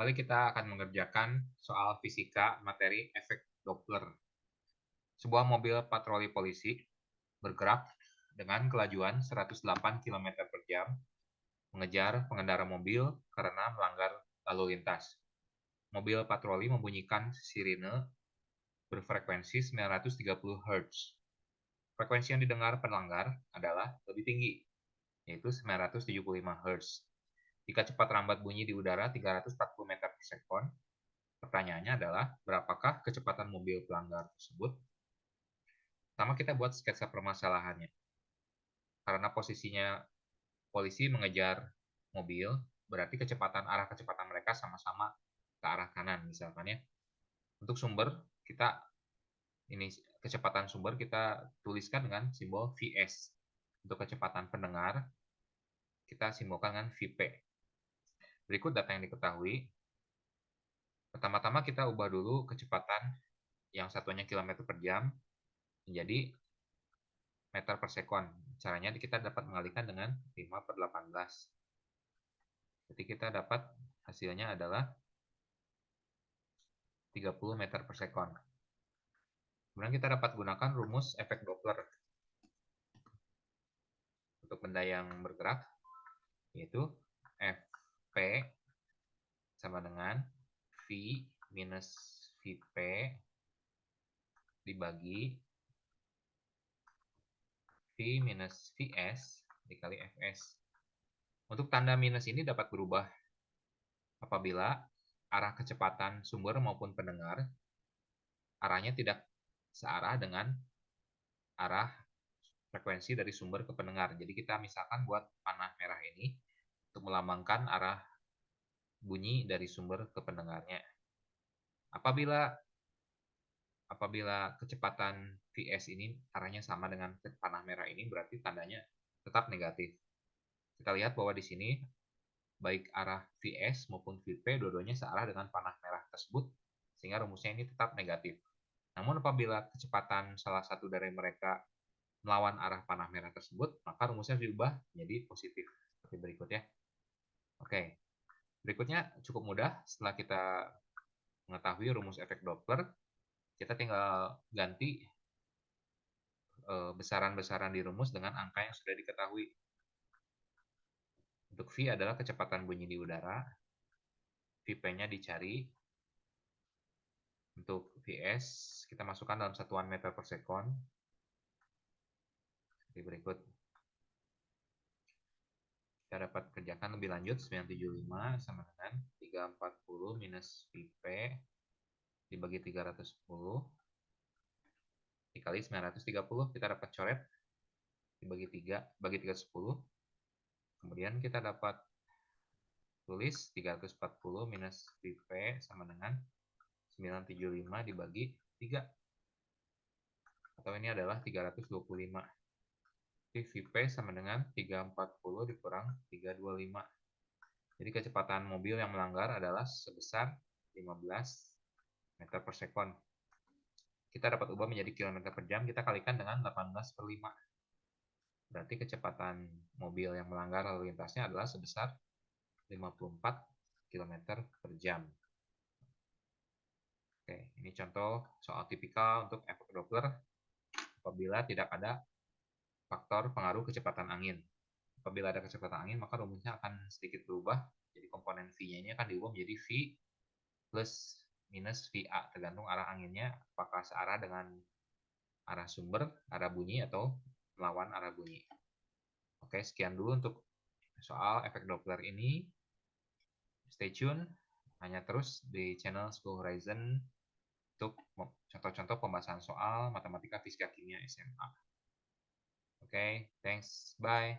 Kembali kita akan mengerjakan soal fisika materi efek Doppler. Sebuah mobil patroli polisi bergerak dengan kelajuan 108 km per jam mengejar pengendara mobil karena melanggar lalu lintas. Mobil patroli membunyikan sirine berfrekuensi 930 Hz. Frekuensi yang didengar pelanggar adalah lebih tinggi, yaitu 975 Hz. Jika cepat rambat bunyi di udara 340 meter per sekon, pertanyaannya adalah berapakah kecepatan mobil pelanggar tersebut? Pertama kita buat sketsa permasalahannya. Karena posisinya polisi mengejar mobil, berarti arah kecepatan mereka sama-sama ke arah kanan misalkan ya. Untuk sumber kecepatan sumber kita tuliskan dengan simbol Vs. Untuk kecepatan pendengar kita simbolkan dengan Vp. Berikut data yang diketahui. Pertama-tama kita ubah dulu kecepatan yang satunya kilometer per jam menjadi meter per sekon. Caranya kita dapat mengalihkan dengan 5/18. Jadi kita dapat hasilnya adalah 30 meter per sekon. Kemudian kita dapat gunakan rumus efek Doppler untuk benda yang bergerak, yaitu Fp sama dengan V minus Vp dibagi V minus Vs dikali Fs. Untuk tanda minus ini dapat berubah apabila arah kecepatan sumber maupun pendengar arahnya tidak searah dengan arah frekuensi dari sumber ke pendengar. Jadi kita misalkan buat panah merah ini untuk melambangkan arah bunyi dari sumber ke pendengarnya. Apabila kecepatan Vs ini arahnya sama dengan panah merah ini, berarti tandanya tetap negatif. Kita lihat bahwa di sini baik arah Vs maupun Vp dua-duanya searah dengan panah merah tersebut, sehingga rumusnya ini tetap negatif. Namun apabila kecepatan salah satu dari mereka melawan arah panah merah tersebut, maka rumusnya diubah menjadi positif. Seperti berikut ya. Oke, berikutnya cukup mudah. Setelah kita mengetahui rumus efek Doppler, kita tinggal ganti besaran-besaran di rumus dengan angka yang sudah diketahui. Untuk V adalah kecepatan bunyi di udara, Vp-nya dicari. Untuk Vs kita masukkan dalam satuan meter per sekon. Seperti berikut. Kita dapat kerjakan lebih lanjut. 975 sama dengan 340 minus Vp dibagi 310 dikali 930. Kita dapat coret dibagi 3, bagi 310. Kemudian kita dapat tulis 340 minus Vp sama dengan 975 dibagi 3. Atau ini adalah 325. Jadi Vp sama dengan 340 dikurang 325. Jadi kecepatan mobil yang melanggar adalah sebesar 15 meter per sekon. Kita dapat ubah menjadi kilometer per jam, kita kalikan dengan 18/5. Berarti kecepatan mobil yang melanggar lalu lintasnya adalah sebesar 54 km per jam. Oke, ini contoh soal tipikal untuk efek Doppler apabila tidak ada faktor pengaruh kecepatan angin. Apabila ada kecepatan angin, maka rumusnya akan sedikit berubah. Jadi komponen V-nya ini akan diubah menjadi V plus minus VA, tergantung arah anginnya apakah searah dengan arah sumber, arah bunyi, atau melawan arah bunyi. Oke, sekian dulu untuk soal efek Doppler ini. Stay tune, hanya terus di channel School Horizon untuk contoh-contoh pembahasan soal matematika, fisika, kimia, SMA. Oke, thanks, bye.